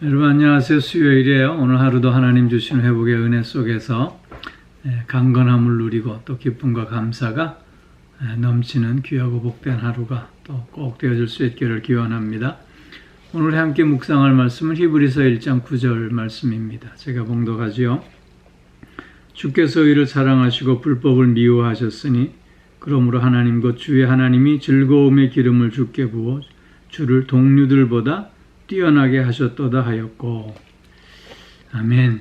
여러분 안녕하세요. 수요일이에요. 오늘 하루도 하나님 주신 회복의 은혜 속에서 강건함을 누리고 또 기쁨과 감사가 넘치는 귀하고 복된 하루가 또 꼭 되어질 수 있기를 기원합니다. 오늘 함께 묵상할 말씀은 히브리서 1장 9절 말씀입니다. 제가 봉독하지요. 주께서 의를 사랑하시고 불법을 미워하셨으니 그러므로 하나님 곧 주의 하나님이 즐거움의 기름을 주께 부어 주를 동류들보다 뛰어나게 하셨도다 하였고. 아멘.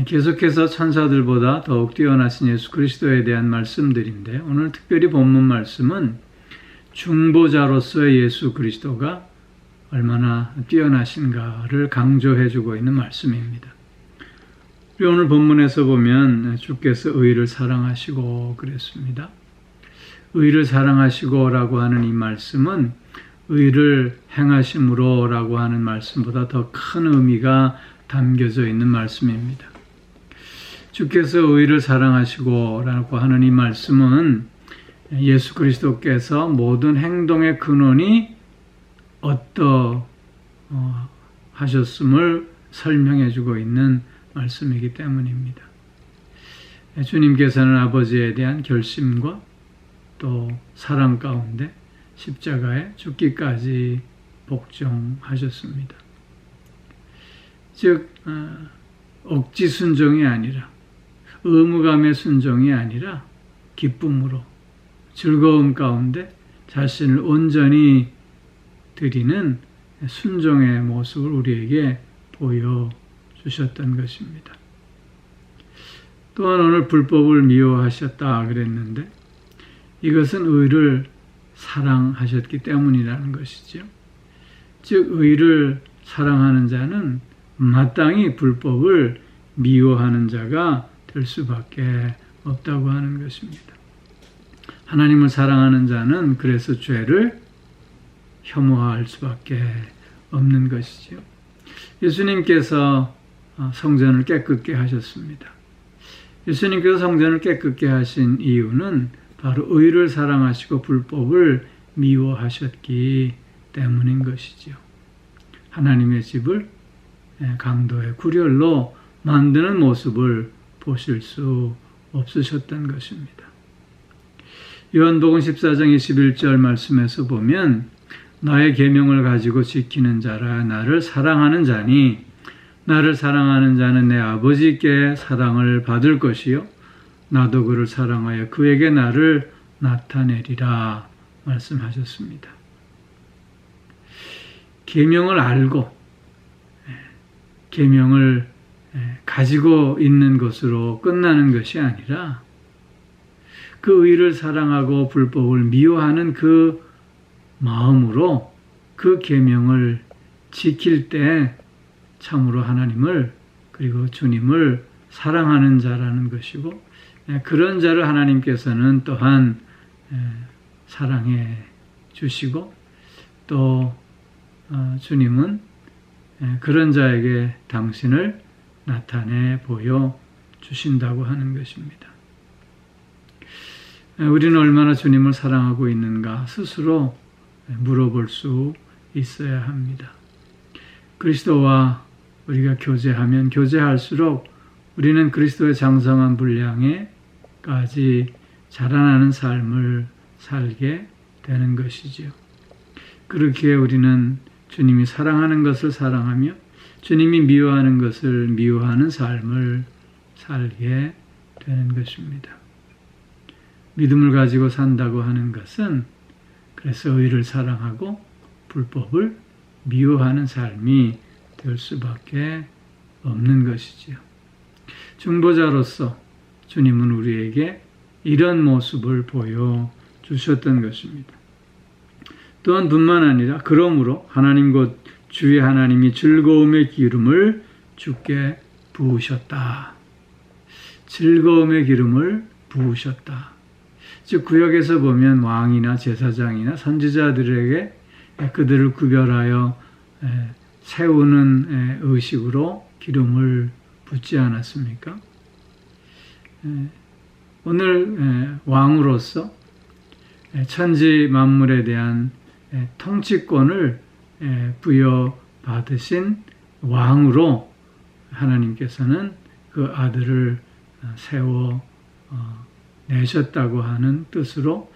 계속해서 천사들보다 더욱 뛰어나신 예수 그리스도에 대한 말씀들인데, 오늘 특별히 본문 말씀은 중보자로서의 예수 그리스도가 얼마나 뛰어나신가를 강조해주고 있는 말씀입니다. 우리 오늘 본문에서 보면 주께서 의를 사랑하시고 그랬습니다. 의를 사랑하시고 라고 하는 이 말씀은 의를 행하심으로 라고 하는 말씀보다 더 큰 의미가 담겨져 있는 말씀입니다. 주께서 의를 사랑하시고 라고 하는 이 말씀은 예수 그리스도께서 모든 행동의 근원이 하셨음을 설명해 주고 있는 말씀이기 때문입니다. 주님께서는 아버지에 대한 결심과 또 사랑 가운데 십자가에 죽기까지 복종하셨습니다. 즉 억지 순종이 아니라, 의무감의 순종이 아니라 기쁨으로 즐거움 가운데 자신을 온전히 드리는 순종의 모습을 우리에게 보여주셨던 것입니다. 또한 오늘 불법을 미워하셨다 그랬는데, 이것은 의를 사랑하셨기 때문이라는 것이죠. 즉 의를 사랑하는 자는 마땅히 불법을 미워하는 자가 될 수밖에 없다고 하는 것입니다. 하나님을 사랑하는 자는 그래서 죄를 혐오할 수밖에 없는 것이죠. 예수님께서 성전을 깨끗게 하셨습니다. 예수님께서 성전을 깨끗게 하신 이유는 바로 의를 사랑하시고 불법을 미워하셨기 때문인 것이죠. 하나님의 집을 강도의 구렬로 만드는 모습을 보실 수 없으셨던 것입니다. 요한복음 14장 21절 말씀에서 보면 나의 계명을 가지고 지키는 자라 나를 사랑하는 자니 나를 사랑하는 자는 내 아버지께 사랑을 받을 것이요 나도 그를 사랑하여 그에게 나를 나타내리라 말씀하셨습니다. 계명을 알고 계명을 가지고 있는 것으로 끝나는 것이 아니라 그 의를 사랑하고 불법을 미워하는 그 마음으로 그 계명을 지킬 때 참으로 하나님을 그리고 주님을 사랑하는 자라는 것이고, 그런 자를 하나님께서는 또한 사랑해 주시고 또 주님은 그런 자에게 당신을 나타내 보여 주신다고 하는 것입니다. 우리는 얼마나 주님을 사랑하고 있는가 스스로 물어볼 수 있어야 합니다. 그리스도와 우리가 교제하면 교제할수록 우리는 그리스도의 장성한 분량에까지 자라나는 삶을 살게 되는 것이지요. 그렇기에 우리는 주님이 사랑하는 것을 사랑하며 주님이 미워하는 것을 미워하는 삶을 살게 되는 것입니다. 믿음을 가지고 산다고 하는 것은 그래서 의를 사랑하고 불법을 미워하는 삶이 될 수밖에 없는 것이지요. 중보자로서 주님은 우리에게 이런 모습을 보여주셨던 것입니다. 또한 뿐만 아니라 그러므로 하나님 곧 주의 하나님이 즐거움의 기름을 주께 부으셨다. 즐거움의 기름을 부으셨다. 즉 구약에서 보면 왕이나 제사장이나 선지자들에게 그들을 구별하여 세우는 의식으로 기름을 붓지 않았습니까? 오늘 왕으로서 천지 만물에 대한 통치권을 부여받으신 왕으로 하나님께서는 그 아들을 세워 내셨다고 하는 뜻으로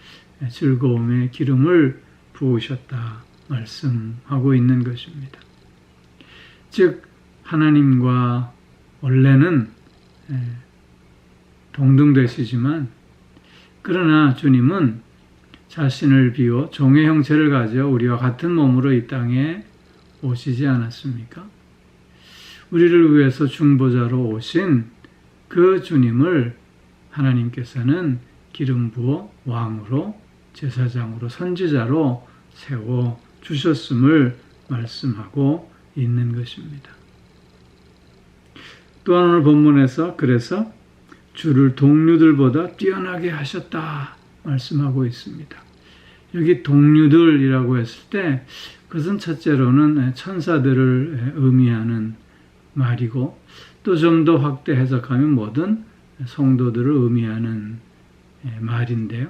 즐거움의 기름을 부으셨다 말씀하고 있는 것입니다. 즉 하나님과 원래는 동등되시지만 그러나 주님은 자신을 비워 종의 형체를 가져 우리와 같은 몸으로 이 땅에 오시지 않았습니까? 우리를 위해서 중보자로 오신 그 주님을 하나님께서는 기름 부어 왕으로 제사장으로 선지자로 세워 주셨음을 말씀하고 있는 것입니다. 또한 오늘 본문에서 그래서 주를 동류들보다 뛰어나게 하셨다 말씀하고 있습니다. 여기 동류들이라고 했을 때 그것은 첫째로는 천사들을 의미하는 말이고 또 좀 더 확대 해석하면 모든 성도들을 의미하는 말인데요.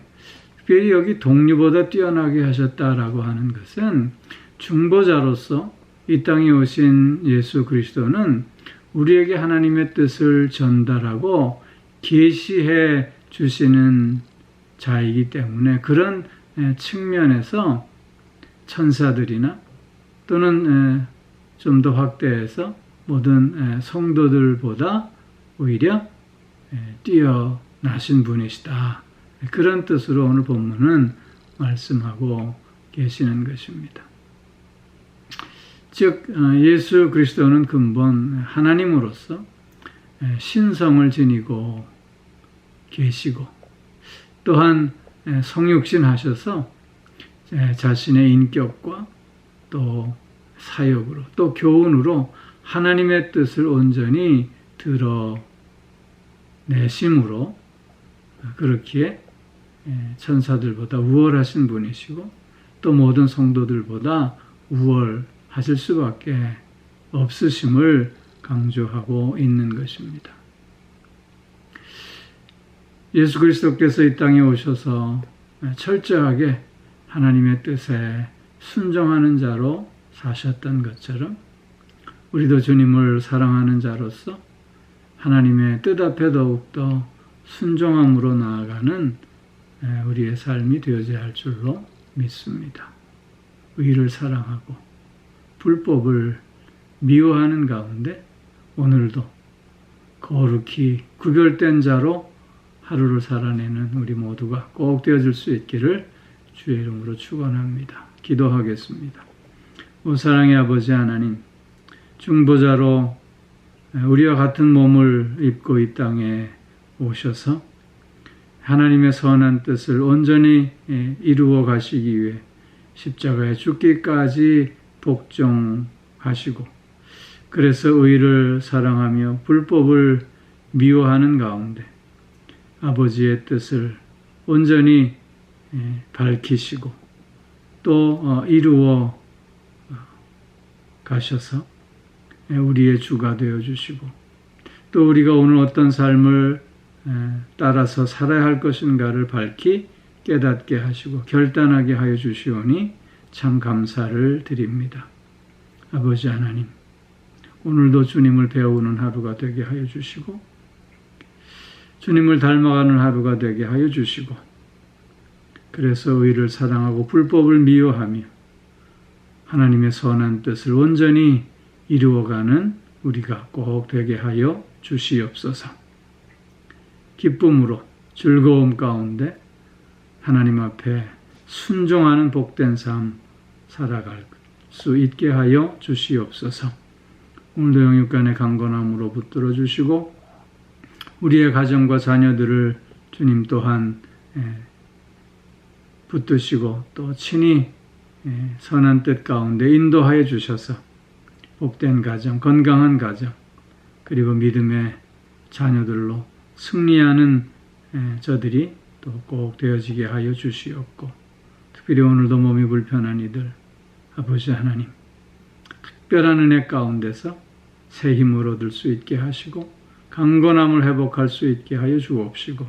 특별히 여기 동류보다 뛰어나게 하셨다라고 하는 것은 중보자로서 이 땅에 오신 예수 그리스도는 우리에게 하나님의 뜻을 전달하고 계시해 주시는 자이기 때문에 그런 측면에서 천사들이나 또는 좀 더 확대해서 모든 성도들보다 오히려 뛰어나신 분이시다. 그런 뜻으로 오늘 본문은 말씀하고 계시는 것입니다. 즉 예수 그리스도는 근본 하나님으로서 신성을 지니고 계시고 또한 성육신 하셔서 자신의 인격과 또 사역으로 또 교훈으로 하나님의 뜻을 온전히 드러내심으로 그렇기에 천사들보다 우월하신 분이시고 또 모든 성도들보다 우월하실 수밖에 없으심을 강조하고 있는 것입니다. 예수 그리스도께서 이 땅에 오셔서 철저하게 하나님의 뜻에 순종하는 자로 사셨던 것처럼 우리도 주님을 사랑하는 자로서 하나님의 뜻 앞에 더욱더 순종함으로 나아가는 우리의 삶이 되어져야 할 줄로 믿습니다. 의를 사랑하고 불법을 미워하는 가운데 오늘도 거룩히 구별된 자로 하루를 살아내는 우리 모두가 꼭 되어질 수 있기를 주의 이름으로 축원합니다. 기도하겠습니다. 오 사랑의 아버지 하나님, 중보자로 우리와 같은 몸을 입고 이 땅에 오셔서 하나님의 선한 뜻을 온전히 이루어 가시기 위해 십자가에 죽기까지 복종하시고 그래서 의를 사랑하며 불법을 미워하는 가운데 아버지의 뜻을 온전히 밝히시고 또 이루어 가셔서 우리의 주가 되어주시고 또 우리가 오늘 어떤 삶을 따라서 살아야 할 것인가를 밝히 깨닫게 하시고 결단하게 하여 주시오니 참 감사를 드립니다. 아버지 하나님, 오늘도 주님을 배우는 하루가 되게 하여 주시고 주님을 닮아가는 하루가 되게 하여 주시고 그래서 의를 사랑하고 불법을 미워하며 하나님의 선한 뜻을 온전히 이루어가는 우리가 꼭 되게 하여 주시옵소서. 기쁨으로 즐거움 가운데 하나님 앞에 순종하는 복된 삶 살아갈 수 있게 하여 주시옵소서. 오늘도 영육간의 강건함으로 붙들어 주시고 우리의 가정과 자녀들을 주님 또한 붙드시고 또 친히 선한 뜻 가운데 인도하여 주셔서 복된 가정, 건강한 가정, 그리고 믿음의 자녀들로 승리하는 저들이 또 꼭 되어지게 하여 주시옵고 특별히 오늘도 몸이 불편한 이들 아버지 하나님 특별한 은혜 가운데서 새 힘을 얻을 수 있게 하시고 강건함을 회복할 수 있게 하여 주옵시고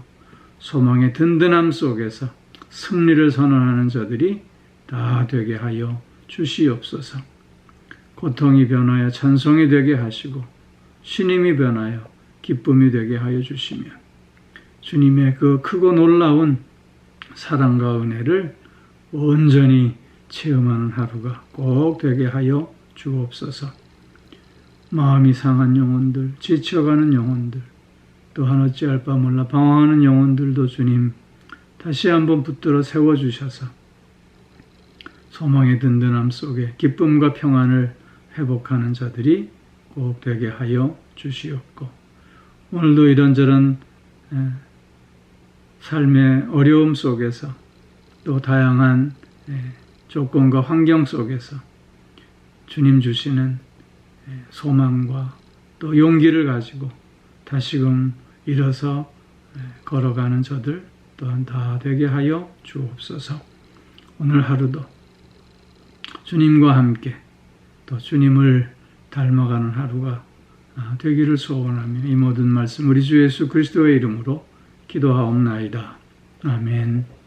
소망의 든든함 속에서 승리를 선언하는 저들이 다 되게 하여 주시옵소서. 고통이 변하여 찬송이 되게 하시고 신임이 변하여 기쁨이 되게 하여 주시며 주님의 그 크고 놀라운 사랑과 은혜를 온전히 체험하는 하루가 꼭 되게 하여 주옵소서. 마음이 상한 영혼들, 지쳐가는 영혼들, 또한 어찌할 바 몰라 방황하는 영혼들도 주님 다시 한번 붙들어 세워주셔서 소망의 든든함 속에 기쁨과 평안을 회복하는 자들이 꼭 되게 하여 주시옵고 오늘도 이런저런 삶의 어려움 속에서 또 다양한 조건과 환경 속에서 주님 주시는 소망과 또 용기를 가지고 다시금 일어서 걸어가는 저들 또한 다 되게 하여 주옵소서. 오늘 하루도 주님과 함께 또 주님을 닮아가는 하루가 되기를 소원하며 이 모든 말씀 우리 주 예수 그리스도의 이름으로 기도하옵나이다. 아멘.